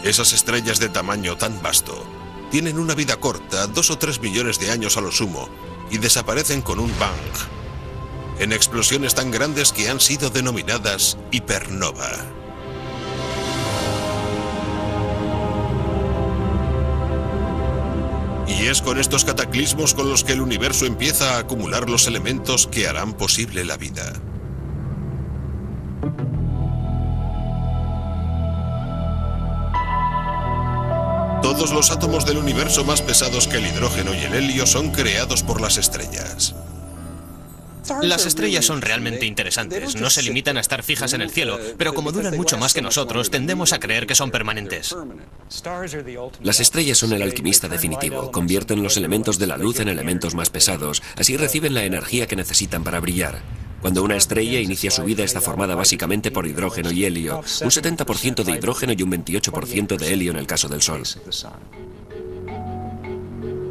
Esas estrellas de tamaño tan vasto tienen una vida corta, 2 o 3 millones de años a lo sumo, y desaparecen con un bang, en explosiones tan grandes que han sido denominadas hipernova. Y es con estos cataclismos con los que el universo empieza a acumular los elementos que harán posible la vida. Todos los átomos del universo más pesados que el hidrógeno y el helio son creados por las estrellas. Las estrellas son realmente interesantes, no se limitan a estar fijas en el cielo, pero como duran mucho más que nosotros, tendemos a creer que son permanentes. Las estrellas son el alquimista definitivo, convierten los elementos de la luz en elementos más pesados, así reciben la energía que necesitan para brillar. Cuando una estrella inicia su vida está formada básicamente por hidrógeno y helio, un 70% de hidrógeno y un 28% de helio en el caso del Sol.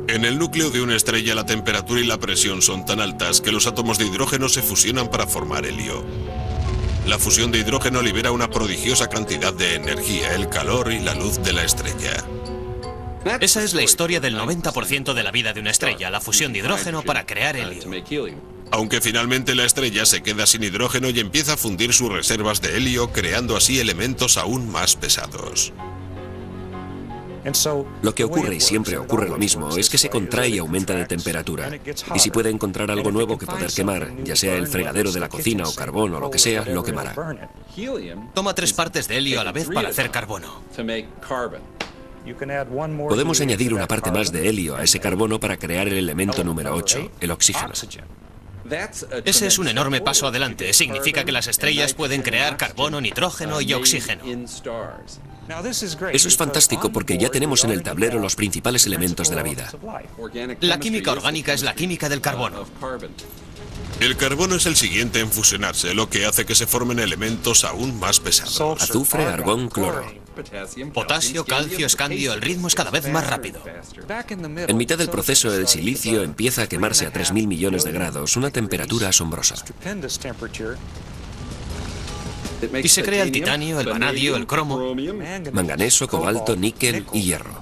En el núcleo de una estrella la temperatura y la presión son tan altas que los átomos de hidrógeno se fusionan para formar helio. La fusión de hidrógeno libera una prodigiosa cantidad de energía, el calor y la luz de la estrella. Esa es la historia del 90% de la vida de una estrella, la fusión de hidrógeno para crear helio. Aunque finalmente la estrella se queda sin hidrógeno y empieza a fundir sus reservas de helio, creando así elementos aún más pesados. Lo que ocurre, y siempre ocurre lo mismo, es que se contrae y aumenta de temperatura. Y si puede encontrar algo nuevo que poder quemar, ya sea el fregadero de la cocina o carbón o lo que sea, lo quemará. Toma 3 partes de helio a la vez para hacer carbono. Podemos añadir una parte más de helio a ese carbono para crear el elemento número 8, el oxígeno. Ese es un enorme paso adelante. Significa que las estrellas pueden crear carbono, nitrógeno y oxígeno. Eso es fantástico porque ya tenemos en el tablero los principales elementos de la vida. La química orgánica es la química del carbono. El carbono es el siguiente en fusionarse, lo que hace que se formen elementos aún más pesados. Azufre, argón, cloro. Potasio, calcio, escandio, el ritmo es cada vez más rápido. En mitad del proceso, el silicio empieza a quemarse a 3.000 millones de grados, una temperatura asombrosa. Y se crea el titanio, el vanadio, el cromo, manganeso, cobalto, níquel y hierro.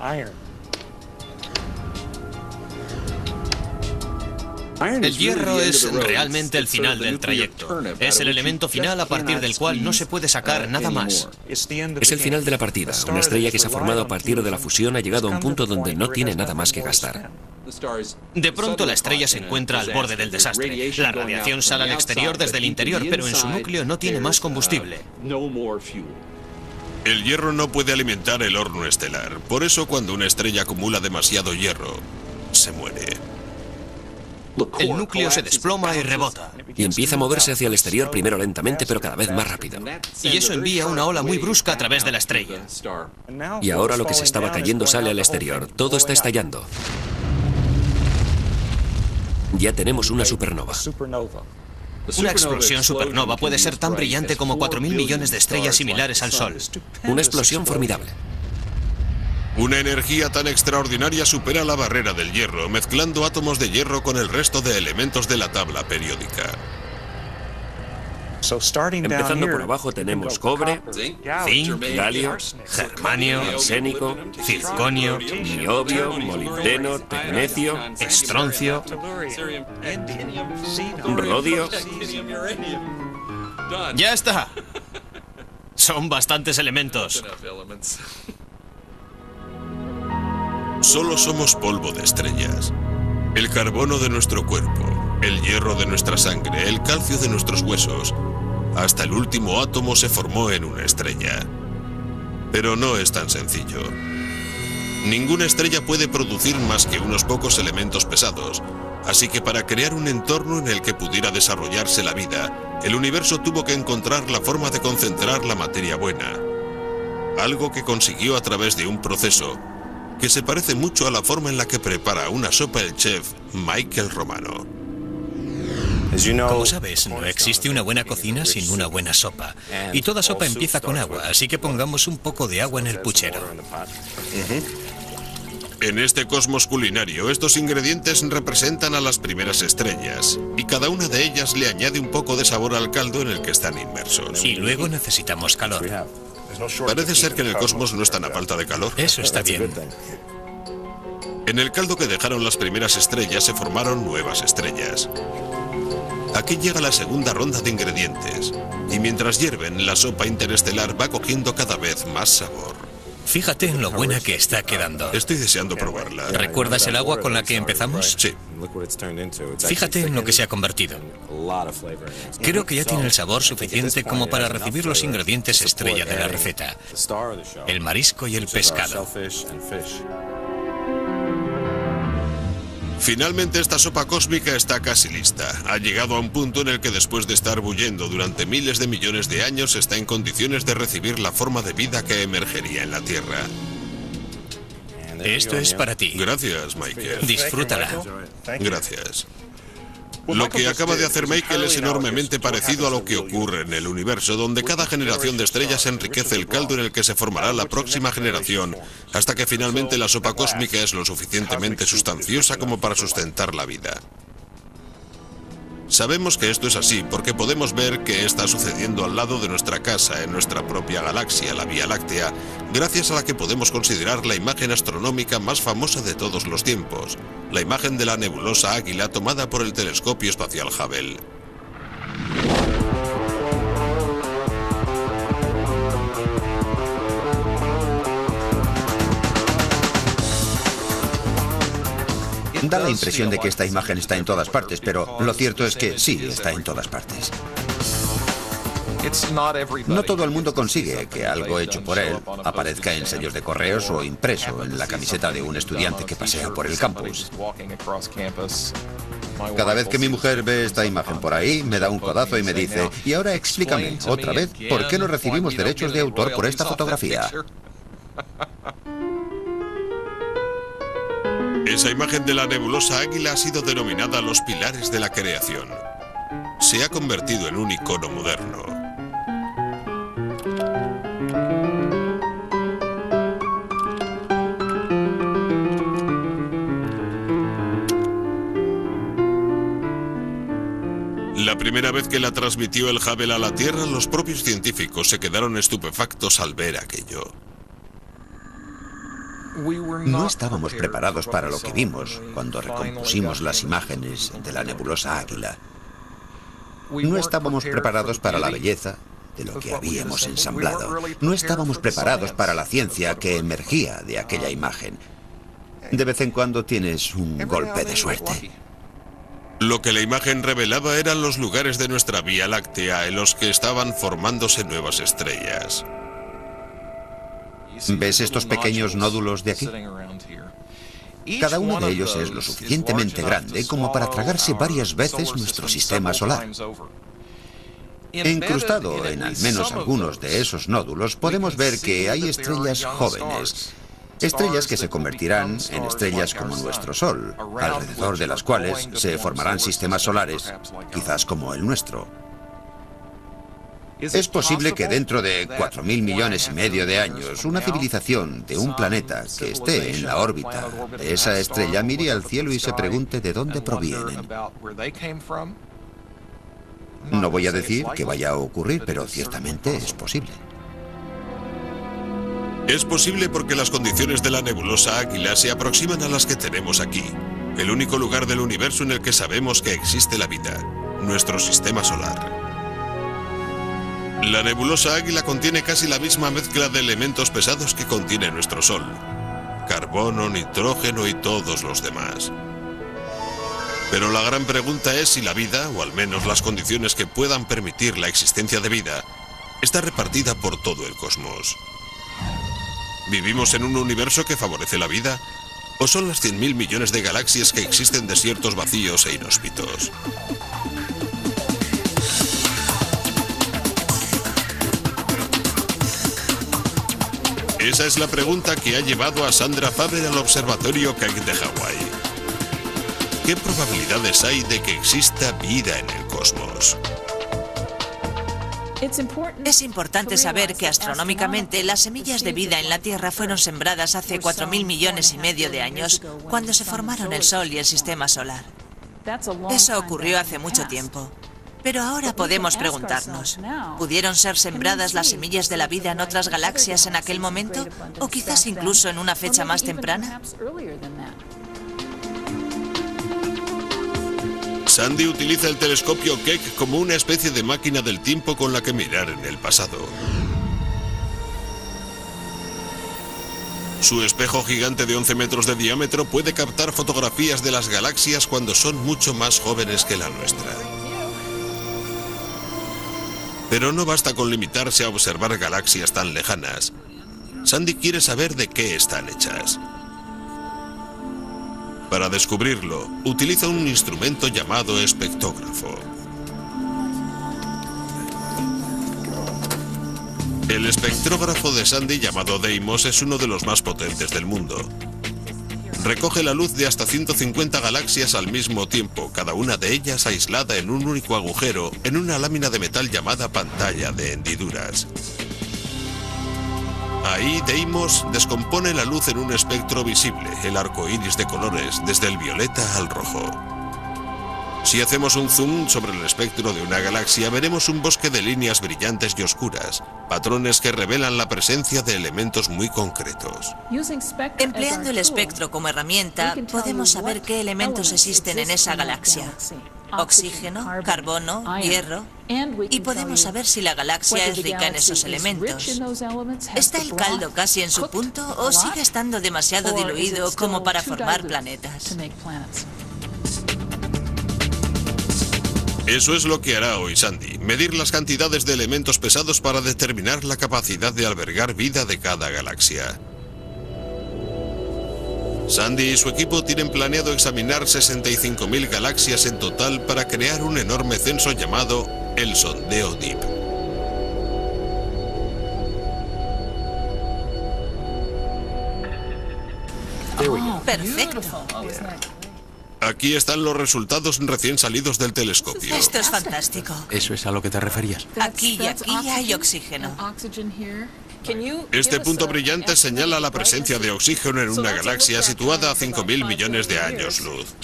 El hierro es realmente el final del trayecto. Es el elemento final a partir del cual no se puede sacar nada más. Es el final de la partida. Una estrella que se ha formado a partir de la fusión ha llegado a un punto donde no tiene nada más que gastar. De pronto la estrella se encuentra al borde del desastre. La radiación sale al exterior desde el interior, pero en su núcleo no tiene más combustible. El hierro no puede alimentar el horno estelar. Por eso cuando una estrella acumula demasiado hierro, se muere. El núcleo se desploma y rebota. Y empieza a moverse hacia el exterior, primero lentamente, pero cada vez más rápido. Y eso envía una ola muy brusca a través de la estrella. Y ahora lo que se estaba cayendo sale al exterior. Todo está estallando. Ya tenemos una supernova. Una explosión supernova puede ser tan brillante como 4.000 millones de estrellas similares al Sol. Una explosión formidable. Una energía tan extraordinaria supera la barrera del hierro, mezclando átomos de hierro con el resto de elementos de la tabla periódica. Empezando por abajo tenemos cobre, Zinc, galio, germanio, arsénico, circonio, niobio, molibdeno, tecnecio, estroncio, rodio. ¡Ya está! Son bastantes elementos. Solo somos polvo de estrellas. El carbono de nuestro cuerpo, el hierro de nuestra sangre, el calcio de nuestros huesos. Hasta el último átomo se formó en una estrella. Pero no es tan sencillo. Ninguna estrella puede producir más que unos pocos elementos pesados. Así que para crear un entorno en el que pudiera desarrollarse la vida, el universo tuvo que encontrar la forma de concentrar la materia buena. Algo que consiguió a través de un proceso que se parece mucho a la forma en la que prepara una sopa el chef Michael Romano. Como sabes, no existe una buena cocina sin una buena sopa. Y toda sopa empieza con agua, así que pongamos un poco de agua en el puchero. En este cosmos culinario, estos ingredientes representan a las primeras estrellas, y cada una de ellas le añade un poco de sabor al caldo en el que están inmersos. Y luego necesitamos calor. Parece ser que en el cosmos no están a falta de calor. Eso está bien. En el caldo que dejaron las primeras estrellas se formaron nuevas estrellas. Aquí llega la segunda ronda de ingredientes, y mientras hierven, la sopa interestelar va cogiendo cada vez más sabor. Fíjate en lo buena que está quedando. Estoy deseando probarla. ¿Recuerdas el agua con la que empezamos? Sí. Fíjate en lo que se ha convertido. Creo que ya tiene el sabor suficiente como para recibir los ingredientes estrella de la receta: el marisco y el pescado. Finalmente esta sopa cósmica está casi lista. Ha llegado a un punto en el que después de estar bullendo durante miles de millones de años está en condiciones de recibir la forma de vida que emergería en la Tierra. Esto es para ti. Gracias, Michael. Disfrútala. Gracias. Lo que acaba de hacer Michael es enormemente parecido a lo que ocurre en el universo, donde cada generación de estrellas enriquece el caldo en el que se formará la próxima generación, hasta que finalmente la sopa cósmica es lo suficientemente sustanciosa como para sustentar la vida. Sabemos que esto es así porque podemos ver que está sucediendo al lado de nuestra casa, en nuestra propia galaxia, la Vía Láctea, gracias a la que podemos considerar la imagen astronómica más famosa de todos los tiempos, la imagen de la nebulosa Águila tomada por el telescopio espacial Hubble. Da la impresión de que esta imagen está en todas partes, pero lo cierto es que sí está en todas partes. No todo el mundo consigue que algo hecho por él aparezca en sellos de correos o impreso en la camiseta de un estudiante que pasea por el campus. Cada vez que mi mujer ve esta imagen por ahí, me da un codazo y me dice: y ahora explícame, otra vez, ¿por qué no recibimos derechos de autor por esta fotografía? Esa imagen de la nebulosa Águila ha sido denominada los pilares de la creación. Se ha convertido en un icono moderno. La primera vez que la transmitió el Hubble a la Tierra, los propios científicos se quedaron estupefactos al ver aquello. No estábamos preparados para lo que vimos cuando recompusimos las imágenes de la nebulosa Águila. No estábamos preparados para la belleza de lo que habíamos ensamblado. No estábamos preparados para la ciencia que emergía de aquella imagen. De vez en cuando tienes un golpe de suerte. Lo que la imagen revelaba eran los lugares de nuestra Vía Láctea en los que estaban formándose nuevas estrellas. ¿Ves estos pequeños nódulos de aquí? Cada uno de ellos es lo suficientemente grande como para tragarse varias veces nuestro sistema solar. Incrustado en al menos algunos de esos nódulos podemos ver que hay estrellas jóvenes, estrellas que se convertirán en estrellas como nuestro Sol, alrededor de las cuales se formarán sistemas solares, quizás como el nuestro. Es posible que dentro de 4.000 millones y medio de años, una civilización de un planeta que esté en la órbita de esa estrella mire al cielo y se pregunte de dónde provienen. No voy a decir que vaya a ocurrir, pero ciertamente es posible. Es posible porque las condiciones de la nebulosa Águila se aproximan a las que tenemos aquí, el único lugar del universo en el que sabemos que existe la vida, nuestro sistema solar. La nebulosa Águila contiene casi la misma mezcla de elementos pesados que contiene nuestro Sol: carbono, nitrógeno y todos los demás. Pero la gran pregunta es si la vida, o al menos las condiciones que puedan permitir la existencia de vida, está repartida por todo el cosmos. ¿Vivimos en un universo que favorece la vida? ¿O son las 100.000 millones de galaxias que existen desiertos vacíos e inhóspitos? Esa es la pregunta que ha llevado a Sandra Faber al Observatorio Keck de Hawái. ¿Qué probabilidades hay de que exista vida en el cosmos? Es importante saber que astronómicamente las semillas de vida en la Tierra fueron sembradas hace 4.000 millones y medio de años, cuando se formaron el Sol y el Sistema Solar. Eso ocurrió hace mucho tiempo. Pero ahora podemos preguntarnos, ¿pudieron ser sembradas las semillas de la vida en otras galaxias en aquel momento? ¿O quizás incluso en una fecha más temprana? Sandy utiliza el telescopio Keck como una especie de máquina del tiempo con la que mirar en el pasado. Su espejo gigante de 11 metros de diámetro puede captar fotografías de las galaxias cuando son mucho más jóvenes que la nuestra. Pero no basta con limitarse a observar galaxias tan lejanas. Sandy quiere saber de qué están hechas. Para descubrirlo, utiliza un instrumento llamado espectrógrafo. El espectrógrafo de Sandy, llamado Deimos, es uno de los más potentes del mundo. Recoge la luz de hasta 150 galaxias al mismo tiempo, cada una de ellas aislada en un único agujero en una lámina de metal llamada pantalla de hendiduras. Ahí Deimos descompone la luz en un espectro visible, el arco iris de colores, desde el violeta al rojo. Si hacemos un zoom sobre el espectro de una galaxia, veremos un bosque de líneas brillantes y oscuras, patrones que revelan la presencia de elementos muy concretos. Empleando el espectro como herramienta, podemos saber qué elementos existen en esa galaxia. Oxígeno, carbono, hierro, y podemos saber si la galaxia es rica en esos elementos. ¿Está el caldo casi en su punto o sigue estando demasiado diluido como para formar planetas? Eso es lo que hará hoy Sandy, medir las cantidades de elementos pesados para determinar la capacidad de albergar vida de cada galaxia. Sandy y su equipo tienen planeado examinar 65.000 galaxias en total para crear un enorme censo llamado el sondeo Deep. Perfecto. Aquí están los resultados recién salidos del telescopio. Esto es fantástico. ¿Eso es a lo que te referías? Aquí y aquí hay oxígeno. Este punto brillante señala la presencia de oxígeno en una galaxia situada a 5.000 millones de años luz.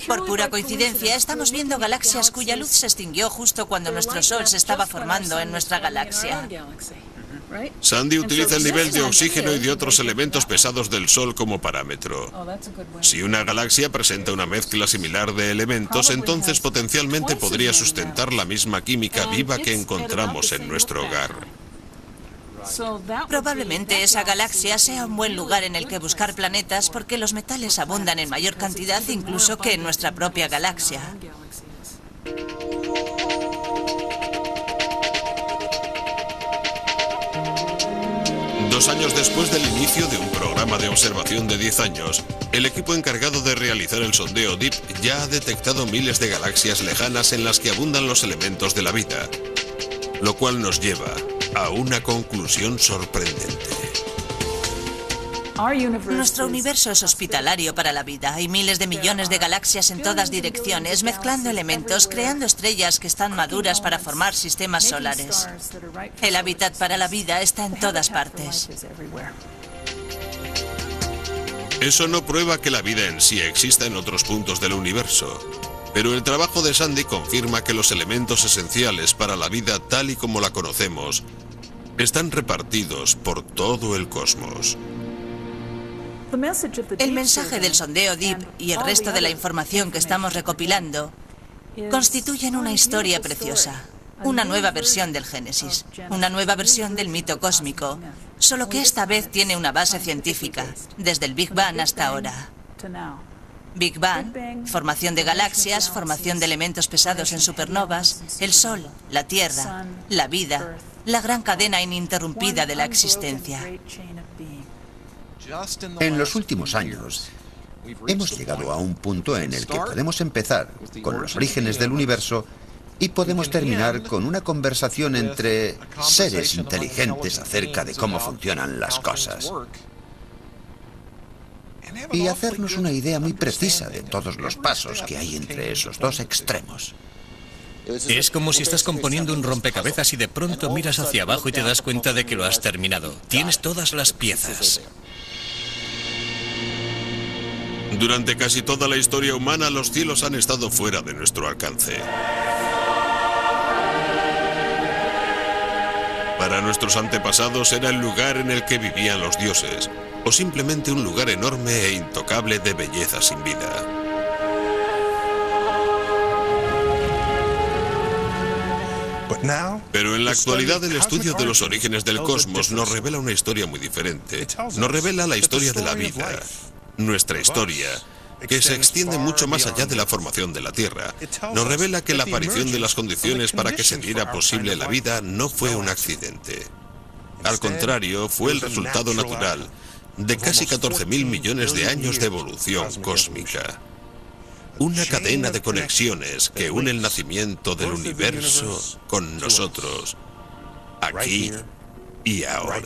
Por pura coincidencia, estamos viendo galaxias cuya luz se extinguió justo cuando nuestro Sol se estaba formando en nuestra galaxia. Sandy utiliza el nivel de oxígeno y de otros elementos pesados del Sol como parámetro. Si una galaxia presenta una mezcla similar de elementos, entonces potencialmente podría sustentar la misma química viva que encontramos en nuestro hogar. Probablemente esa galaxia sea un buen lugar en el que buscar planetas porque los metales abundan en mayor cantidad incluso que en nuestra propia galaxia. 2 años después del inicio de un programa de observación de 10 años, el equipo encargado de realizar el sondeo DEEP ya ha detectado miles de galaxias lejanas en las que abundan los elementos de la vida, lo cual nos lleva a una conclusión sorprendente. Nuestro universo es hospitalario para la vida. Hay miles de millones de galaxias en todas direcciones, mezclando elementos, creando estrellas que están maduras para formar sistemas solares. El hábitat para la vida está en todas partes. Eso no prueba que la vida en sí exista en otros puntos del universo, pero el trabajo de Sandy confirma que los elementos esenciales para la vida tal y como la conocemos están repartidos por todo el cosmos. El mensaje del sondeo DEEP y el resto de la información que estamos recopilando constituyen una historia preciosa, una nueva versión del Génesis, una nueva versión del mito cósmico, solo que esta vez tiene una base científica, desde el Big Bang hasta ahora. Big Bang, formación de galaxias, formación de elementos pesados en supernovas, el Sol, la Tierra, la vida, la gran cadena ininterrumpida de la existencia. En los últimos años, hemos llegado a un punto en el que podemos empezar con los orígenes del universo y podemos terminar con una conversación entre seres inteligentes acerca de cómo funcionan las cosas. Y hacernos una idea muy precisa de todos los pasos que hay entre esos dos extremos. Es como si estás componiendo un rompecabezas y de pronto miras hacia abajo y te das cuenta de que lo has terminado. Tienes todas las piezas. Durante casi toda la historia humana, los cielos han estado fuera de nuestro alcance. Para nuestros antepasados era el lugar en el que vivían los dioses, o simplemente un lugar enorme e intocable de belleza sin vida. Pero en la actualidad el estudio de los orígenes del cosmos nos revela una historia muy diferente. Nos revela la historia de la vida, nuestra historia, que se extiende mucho más allá de la formación de la Tierra. Nos revela que la aparición de las condiciones para que se diera posible la vida no fue un accidente. Al contrario, fue el resultado natural de casi 14.000 millones de años de evolución cósmica. Una cadena de conexiones que une el nacimiento del universo con nosotros, aquí y ahora.